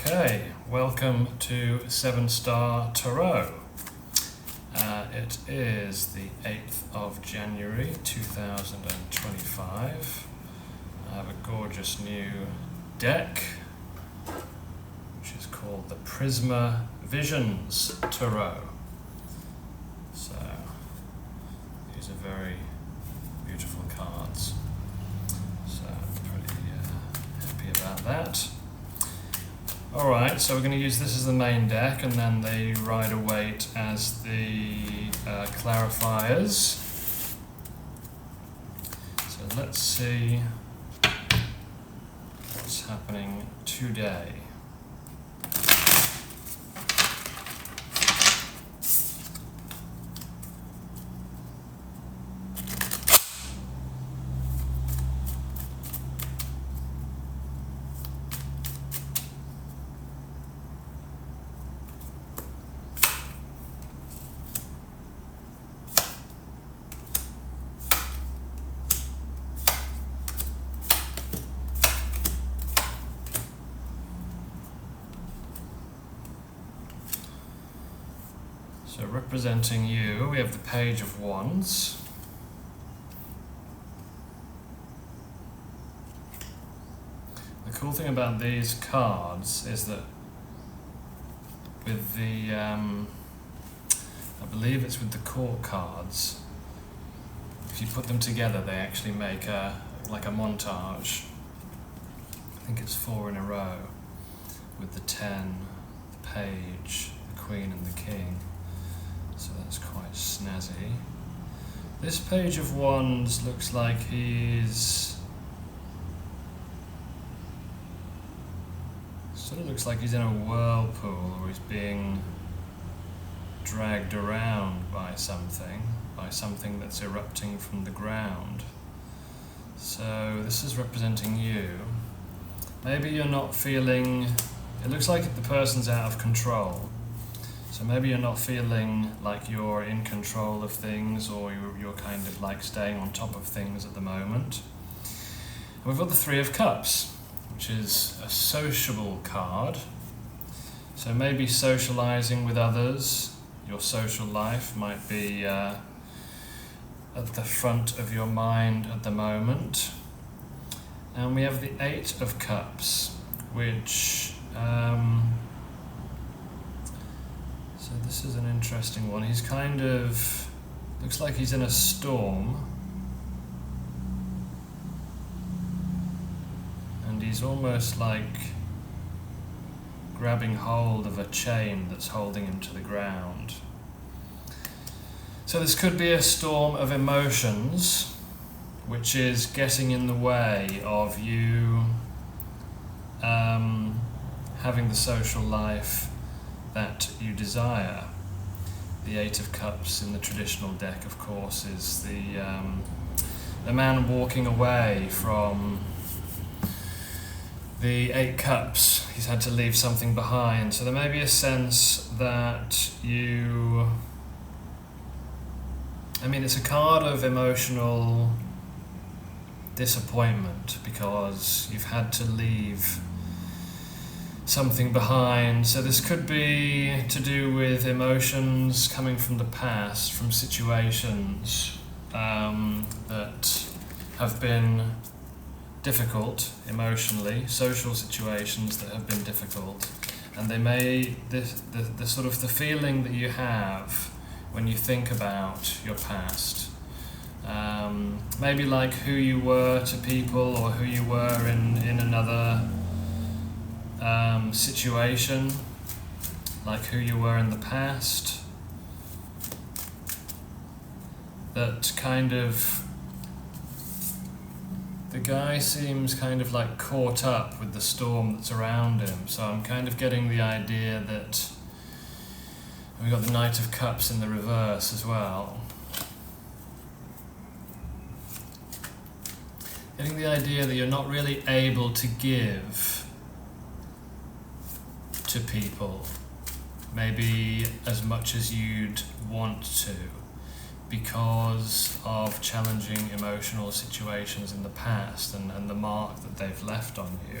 Okay, welcome to 7-Star Tarot. It is the 8th of January 2025. I have a gorgeous new deck, which is called the Prisma Visions Tarot. So, these are very beautiful cards. So, I'm pretty happy about that. Alright, so we're going to use this as the main deck, and then the Rider-Waite as the clarifiers. So let's see what's happening today. So representing you, we have the Page of Wands. The cool thing about these cards is that with the, I believe it's with the Court cards, if you put them together they actually make like a montage. I think it's 4 in a row with the 10, the Page, the Queen and the King. So that's quite snazzy. This Page of Wands looks like he's... sort of looks like he's in a whirlpool, or he's being dragged around by something that's erupting from the ground. So this is representing you. Maybe you're not feeling... it looks like the person's out of control. So maybe you're not feeling like you're in control of things, or you're kind of like staying on top of things at the moment. And we've got the Three of Cups, which is a sociable card. So maybe socializing with others, your social life might be at the front of your mind at the moment. And we have the Eight of Cups, which... so this is an interesting one. He's kind of... looks like he's in a storm. And he's almost like grabbing hold of a chain that's holding him to the ground. So this could be a storm of emotions, which is getting in the way of you having the social life that you desire. The Eight of Cups in the traditional deck, of course, is the man walking away from the Eight Cups. He's had to leave something behind. So there may be a sense that you... I mean, it's a card of emotional disappointment because you've had to leave something behind. So this could be to do with emotions coming from the past, from situations that have been difficult emotionally, social situations that have been difficult, and they may the sort of the feeling that you have when you think about your past, maybe like who you were to people, or who you were in another situation, like who you were in the past, that kind of... the guy seems kind of like caught up with the storm that's around him. So I'm kind of getting the idea that we've got the Knight of Cups in the reverse as well. Getting the idea that you're not really able to give to people maybe as much as you'd want to, because of challenging emotional situations in the past and the mark that they've left on you.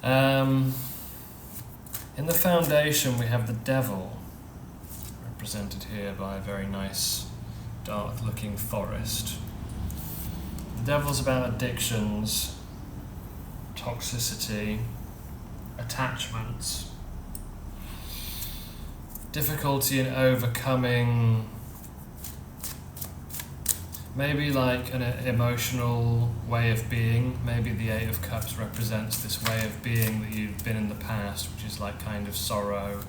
In the foundation we have the devil, represented here by a very nice dark looking forest. The devil's about addictions, toxicity, attachments, difficulty in overcoming maybe like an emotional way of being. Maybe the Eight of Cups represents this way of being that you've been in the past, which is like kind of sorrow,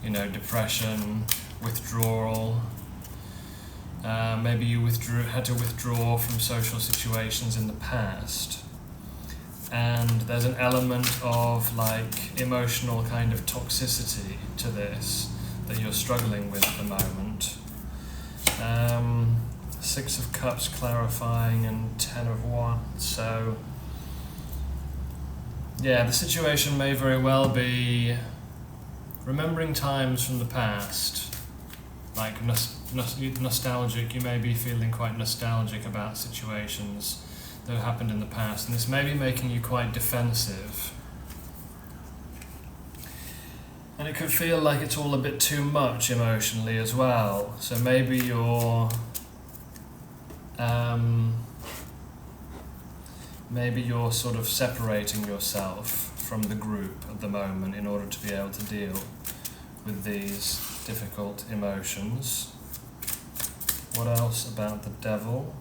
depression, withdrawal. Maybe you had to withdraw from social situations in the past. And there's an element of like emotional kind of toxicity to this that you're struggling with at the moment. Six of Cups clarifying and Ten of Wands. So yeah, the situation may very well be remembering times from the past, like nostalgic. You may be feeling quite nostalgic about situations that happened in the past, and this may be making you quite defensive. And it could feel like it's all a bit too much emotionally as well. So maybe you're sort of separating yourself from the group at the moment in order to be able to deal with these difficult emotions. What else about the devil?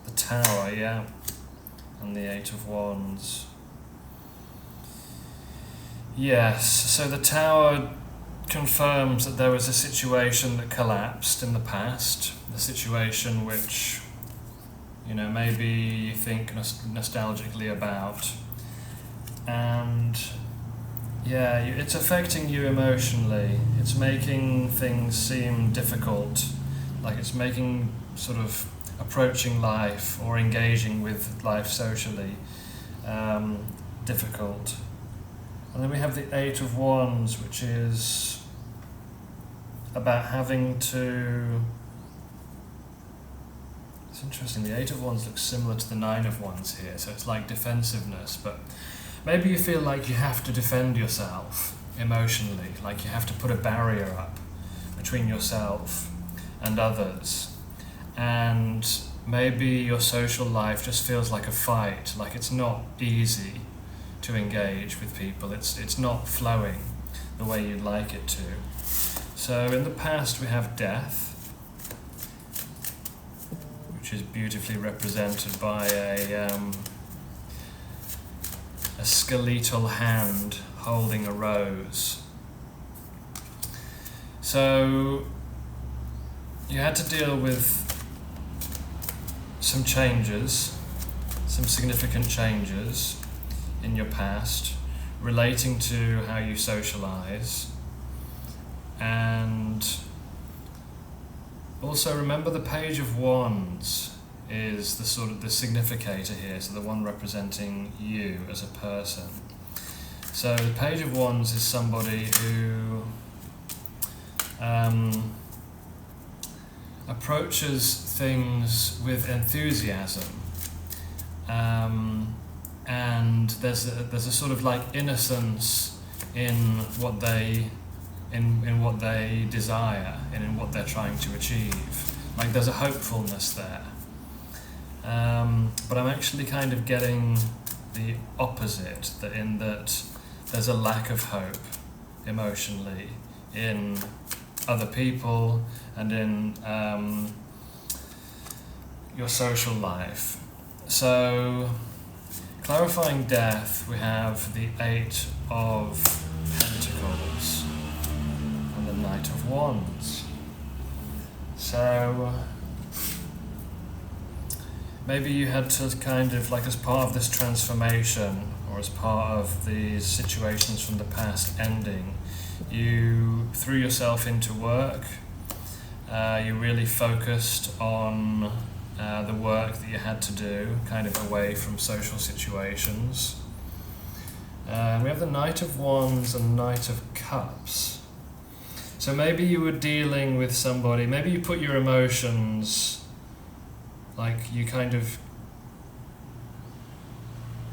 The Tower, yeah, and the Eight of Wands. Yes, so the Tower confirms that there was a situation that collapsed in the past, the situation which, maybe you think nostalgically about, and yeah, it's affecting you emotionally. It's making things seem difficult, like it's making sort of approaching life or engaging with life socially difficult. And then we have the Eight of Wands, which is about having to... It's interesting, the Eight of Wands looks similar to the Nine of Wands here, so it's like defensiveness, but maybe you feel like you have to defend yourself emotionally, like you have to put a barrier up between yourself and others. And maybe your social life just feels like a fight, like it's not easy to engage with people. It's not flowing the way you'd like it to. So in the past we have death, which is beautifully represented by a skeletal hand holding a rose. So you had to deal with some changes, some significant changes in your past relating to how you socialize, and also remember the Page of Wands is the sort of the significator here, so the one representing you as a person. So the Page of Wands is somebody who approaches things with enthusiasm, and there's a sort of like innocence in what they desire and in what they're trying to achieve. Like there's a hopefulness there. But I'm actually kind of getting the opposite, that there's a lack of hope emotionally in other people and in your social life. So clarifying death, we have the Eight of Pentacles and the Knight of Wands. So maybe you had to kind of, like as part of this transformation or as part of these situations from the past ending, you threw yourself into work, you really focused on the work that you had to do, kind of away from social situations. We have the Knight of Wands and Knight of Cups. So maybe you were dealing with somebody, maybe you put your emotions, like you kind of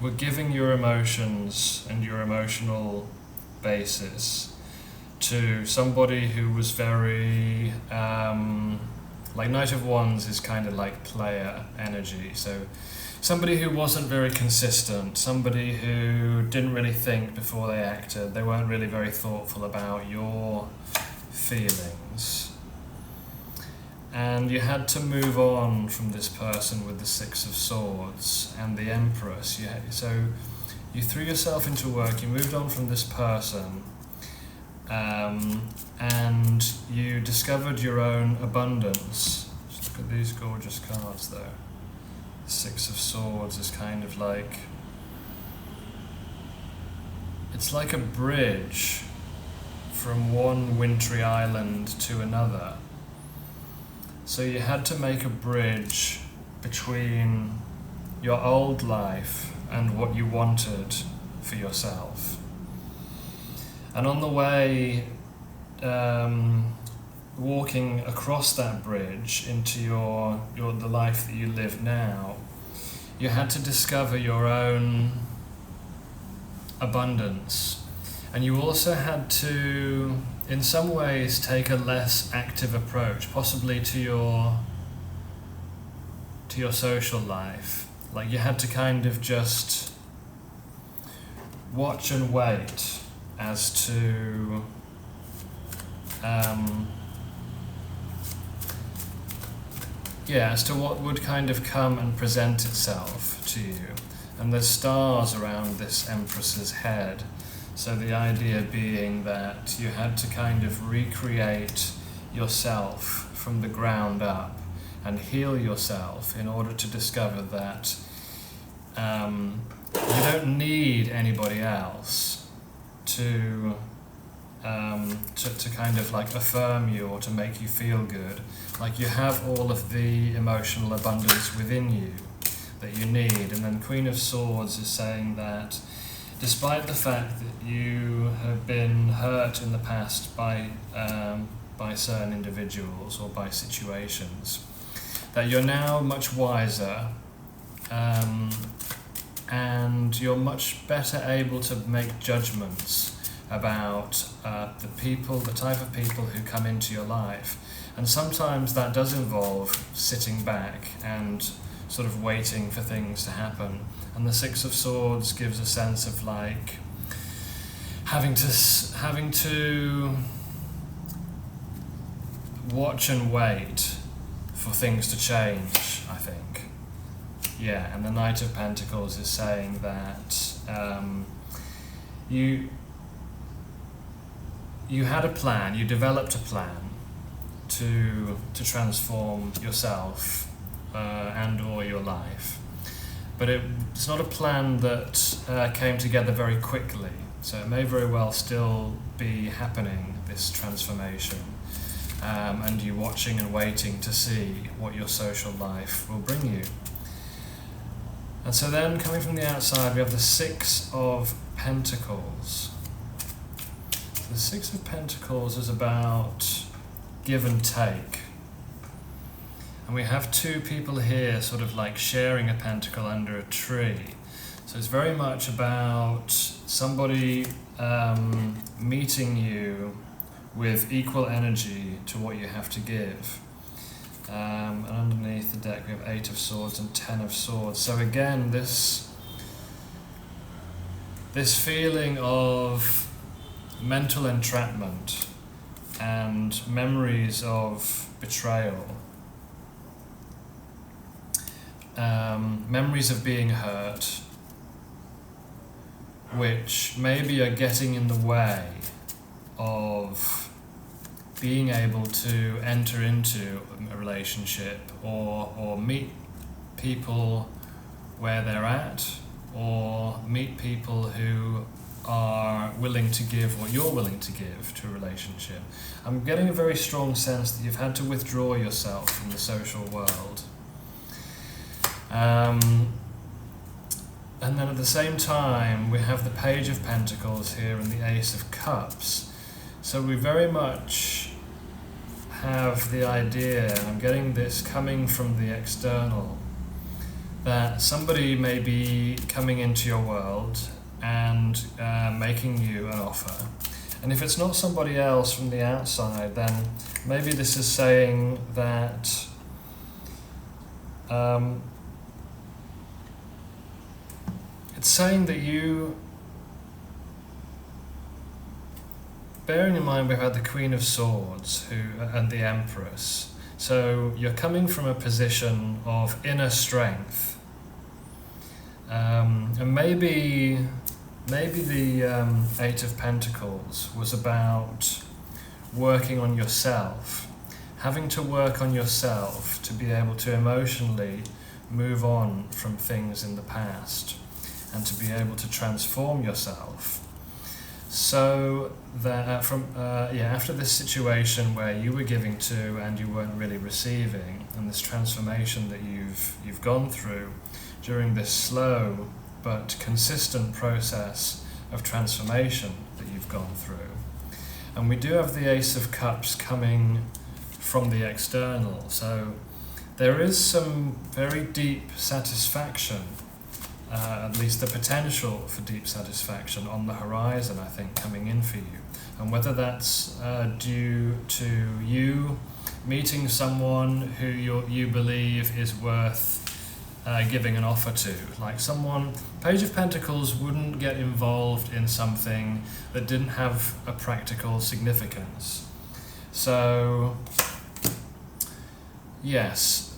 were giving your emotions and your emotional basis to somebody who was very, like Knight of Wands is kind of like player energy, so somebody who wasn't very consistent, somebody who didn't really think before they acted, they weren't really very thoughtful about your feelings. And you had to move on from this person with the Six of Swords and the Empress. So you threw yourself into work, you moved on from this person, and you discovered your own abundance. Just look at these gorgeous cards though. Six of Swords is kind of like, it's like a bridge from one wintry island to another. So you had to make a bridge between your old life and what you wanted for yourself. And on the way, walking across that bridge into the life that you live now, you had to discover your own abundance, and you also had to, in some ways, take a less active approach, possibly to your social life. Like you had to kind of just watch and wait as to as to what would kind of come and present itself to you. And there's stars around this Empress's head. So the idea being that you had to kind of recreate yourself from the ground up and heal yourself in order to discover that you don't need anybody else to kind of like affirm you or to make you feel good. Like you have all of the emotional abundance within you that you need. And then Queen of Swords is saying that despite the fact that you have been hurt in the past by certain individuals or by situations, that you're now much wiser, and you're much better able to make judgments about the type of people who come into your life. And sometimes that does involve sitting back and sort of waiting for things to happen. And the Six of Swords gives a sense of like having to watch and wait for things to change, I think. Yeah, and the Knight of Pentacles is saying that you had a plan, you developed a plan to transform yourself and or your life. But it's not a plan that came together very quickly. So it may very well still be happening, this transformation. And you watching and waiting to see what your social life will bring you. And so then, coming from the outside, we have the Six of Pentacles. The Six of Pentacles is about give and take. And we have two people here sort of like sharing a pentacle under a tree. So it's very much about somebody meeting you with equal energy to what you have to give. And underneath the deck we have Eight of Swords and Ten of Swords. So again, this feeling of mental entrapment and memories of betrayal, memories of being hurt, which maybe are getting in the way of being able to enter into a relationship or meet people where they're at, or meet people who are willing to give what you're willing to give to a relationship. I'm getting a very strong sense that you've had to withdraw yourself from the social world. And then at the same time we have the Page of Pentacles here and the Ace of Cups. So we very much have the idea, and I'm getting this coming from the external, that somebody may be coming into your world and making you an offer. And if it's not somebody else from the outside, then maybe this is saying that it's saying that you, bearing in mind we've had the Queen of Swords and the Empress, so you're coming from a position of inner strength, and maybe the Eight of Pentacles was about working on yourself, having to work on yourself to be able to emotionally move on from things in the past and to be able to transform yourself. So that after this situation where you were giving to and you weren't really receiving, and this transformation that you've gone through during this slow but consistent process of transformation that you've gone through. And we do have the Ace of Cups coming from the external, so there is some very deep satisfaction, at least the potential for deep satisfaction on the horizon, I think, coming in for you. And whether that's due to you meeting someone who you believe is worth giving an offer to. Like someone, Page of Pentacles wouldn't get involved in something that didn't have a practical significance. So, yes.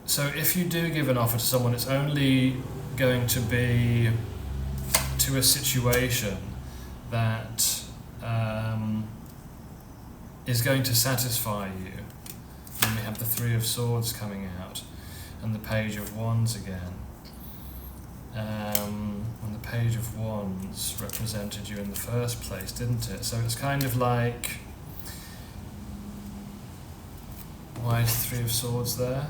So if you do give an offer to someone, it's only going to be to a situation that is going to satisfy you. And we have the Three of Swords coming out, and the Page of Wands again. And the Page of Wands represented you in the first place, didn't it? So it's kind of like, why is the Three of Swords there?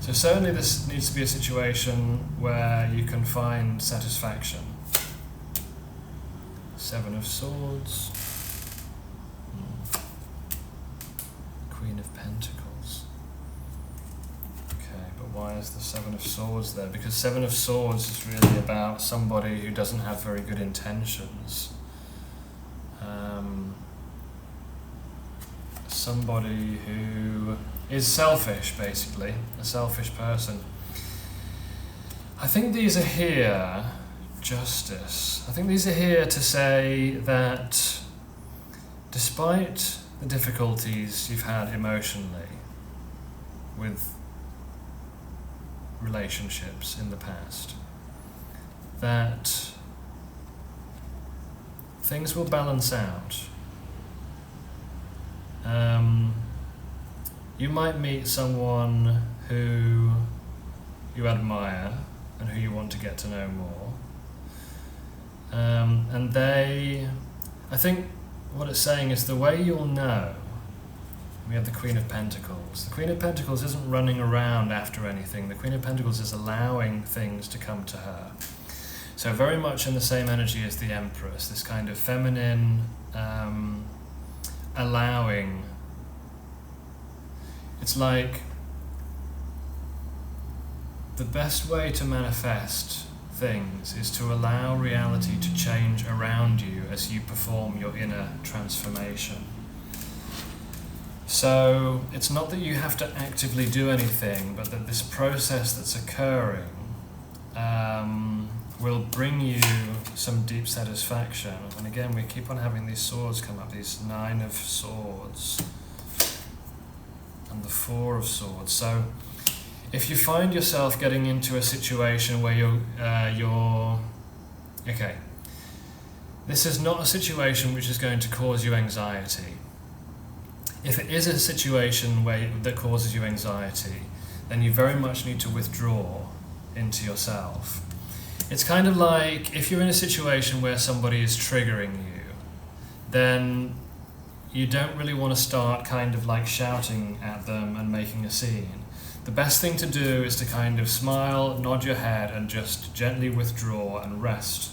So certainly this needs to be a situation where you can find satisfaction. Seven of Swords. Queen of Pentacles. Okay, but why is the Seven of Swords there? Because Seven of Swords is really about somebody who doesn't have very good intentions. Somebody who is selfish, basically, a selfish person. I think these are here, Justice. I think these are here to say that despite the difficulties you've had emotionally with relationships in the past, that things will balance out. You might meet someone who you admire and who you want to get to know more. And I think what it's saying is the way you'll know, we have the Queen of Pentacles. The Queen of Pentacles isn't running around after anything. The Queen of Pentacles is allowing things to come to her. So very much in the same energy as the Empress, this kind of feminine, allowing. It's like the best way to manifest things is to allow reality to change around you as you perform your inner transformation. So it's not that you have to actively do anything, but that this process that's occurring will bring you some deep satisfaction. And again, we keep on having these swords come up, these Nine of Swords and the Four of Swords. So if you find yourself getting into a situation where you're okay, this is not a situation which is going to cause you anxiety. If it is a situation that causes you anxiety, then you very much need to withdraw into yourself. It's kind of like if you're in a situation where somebody is triggering you, then you don't really want to start kind of like shouting at them and making a scene. The best thing to do is to kind of smile, nod your head, and just gently withdraw and rest,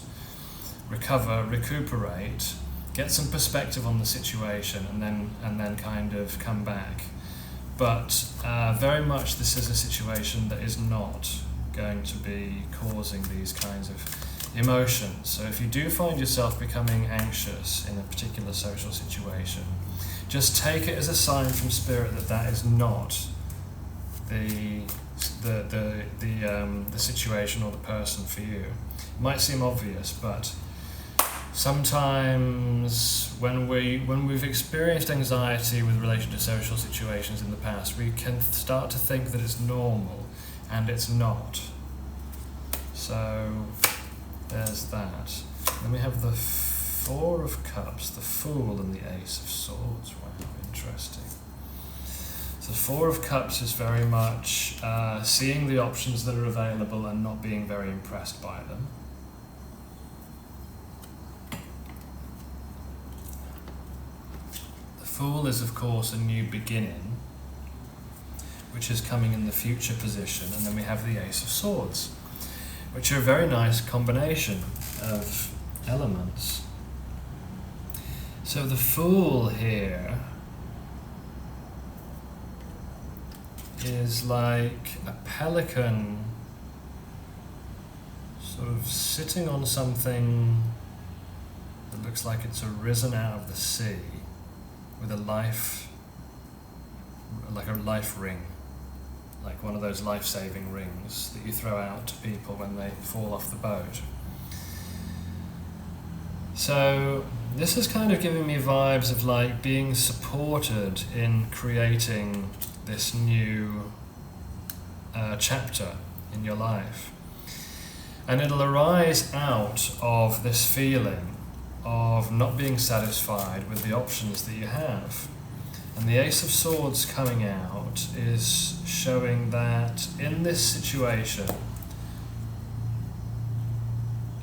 recover, recuperate, get some perspective on the situation, and then kind of come back. but very much this is a situation that is not going to be causing these kinds of emotions. So if you do find yourself becoming anxious in a particular social situation, just take it as a sign from Spirit that that is not the situation or the person for you. It might seem obvious, but sometimes when we've experienced anxiety with relation to social situations in the past, we can start to think that it's normal, and it's not. So there's that. Then we have the Four of Cups, the Fool, and the Ace of Swords. Wow, interesting. So the Four of Cups is very much seeing the options that are available and not being very impressed by them. The Fool is, of course, a new beginning, which is coming in the future position. And then we have the Ace of Swords, which are a very nice combination of elements. So the Fool here is like a pelican sort of sitting on something that looks like it's arisen out of the sea with a life, like a life ring, like one of those life-saving rings that you throw out to people when they fall off the boat. So this is kind of giving me vibes of like being supported in creating this new chapter in your life. And it'll arise out of this feeling of not being satisfied with the options that you have. And the Ace of Swords coming out is showing that in this situation,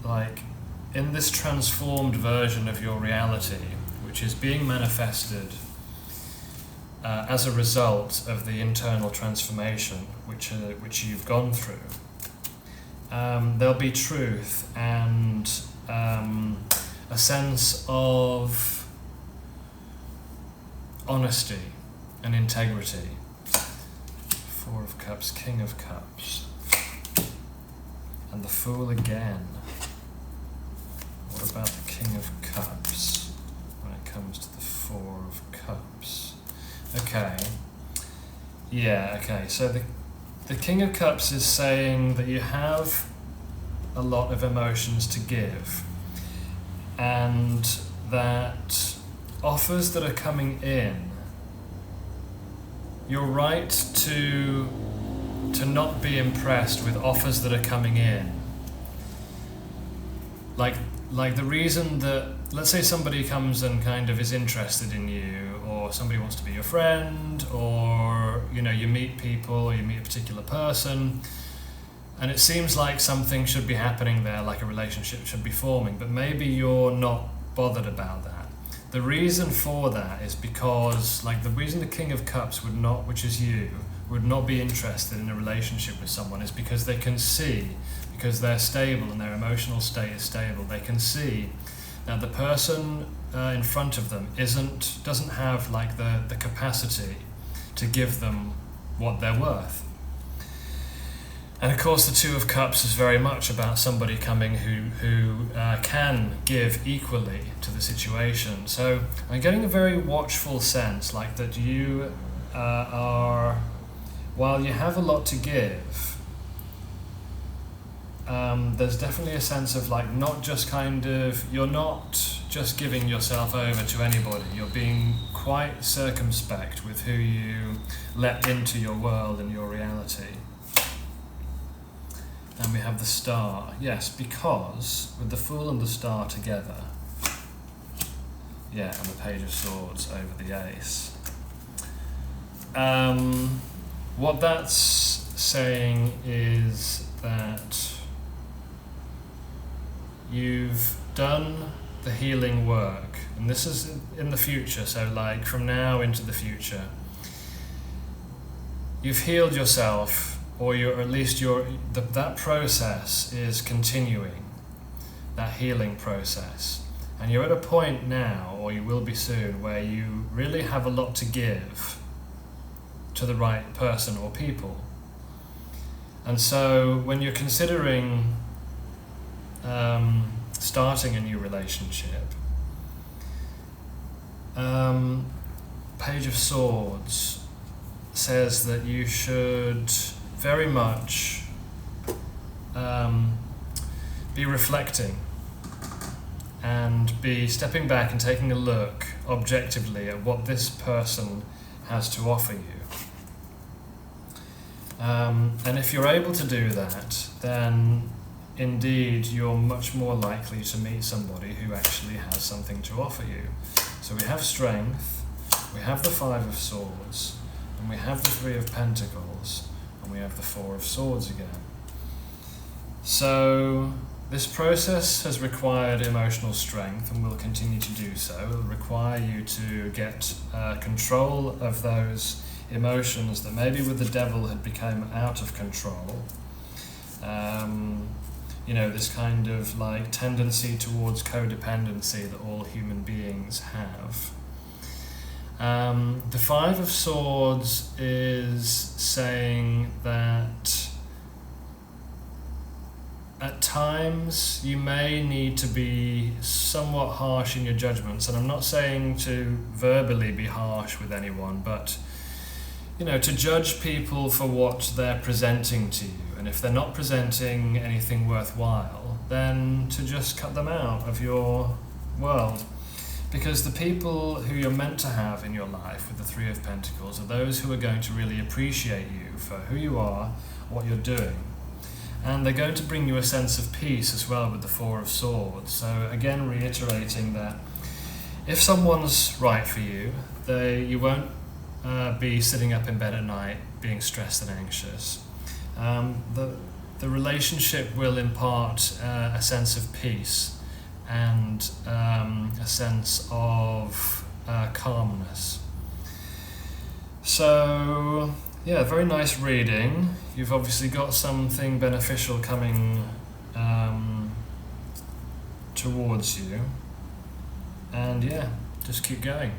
like in this transformed version of your reality, which is being manifested as a result of the internal transformation which you've gone through, there'll be truth and a sense of honesty and integrity. Four of Cups, King of Cups, and the Fool again. What about the King of Cups when it comes to the Four of Cups? Okay. Yeah, okay. So the King of Cups is saying that you have a lot of emotions to give, and that offers that are coming in, you're right to not be impressed with offers that are coming in. Like the reason that, let's say somebody comes and kind of is interested in you, or somebody wants to be your friend, or you meet people, or you meet a particular person, and it seems like something should be happening there, like a relationship should be forming, but maybe you're not bothered about that. The reason for that is because, like, the reason the King of Cups would not, which is you, would not be interested in a relationship with someone is because they can see, because they're stable and their emotional state is stable, they can see that the person in front of them doesn't have like the capacity to give them what they're worth. And of course the Two of Cups is very much about somebody coming who can give equally to the situation. So I'm getting a very watchful sense, like that you are, while you have a lot to give, there's definitely a sense of like not just kind of, you're not just giving yourself over to anybody, you're being quite circumspect with who you let into your world and your reality. And we have the Star. Yes, because with the Fool and the Star together, yeah, and the Page of Swords over the Ace. What that's saying is that you've done the healing work, and this is in the future, so like from now into the future. You've healed yourself, or at least that process is continuing, that healing process. And you're at a point now, or you will be soon, where you really have a lot to give to the right person or people. And so when you're considering starting a new relationship, Page of Swords says that you should very much be reflecting and be stepping back and taking a look objectively at what this person has to offer you. And if you're able to do that, then indeed you're much more likely to meet somebody who actually has something to offer you. So we have Strength, we have the Five of Swords, and we have the Three of Pentacles, and we have the Four of Swords again. So this process has required emotional strength and will continue to do so. It will require you to get control of those emotions that maybe with the devil had become out of control. This kind of like tendency towards codependency that all human beings have. The Five of Swords is saying that at times you may need to be somewhat harsh in your judgments, and I'm not saying to verbally be harsh with anyone, but to judge people for what they're presenting to you, and if they're not presenting anything worthwhile, then to just cut them out of your world. Because the people who you're meant to have in your life with the Three of Pentacles are those who are going to really appreciate you for who you are, what you're doing. And they're going to bring you a sense of peace as well with the Four of Swords. So again, reiterating that if someone's right for you, you won't be sitting up in bed at night being stressed and anxious. The relationship will impart a sense of peace and a sense of calmness. So yeah, very nice reading. You've obviously got something beneficial coming towards you, and yeah, just keep going.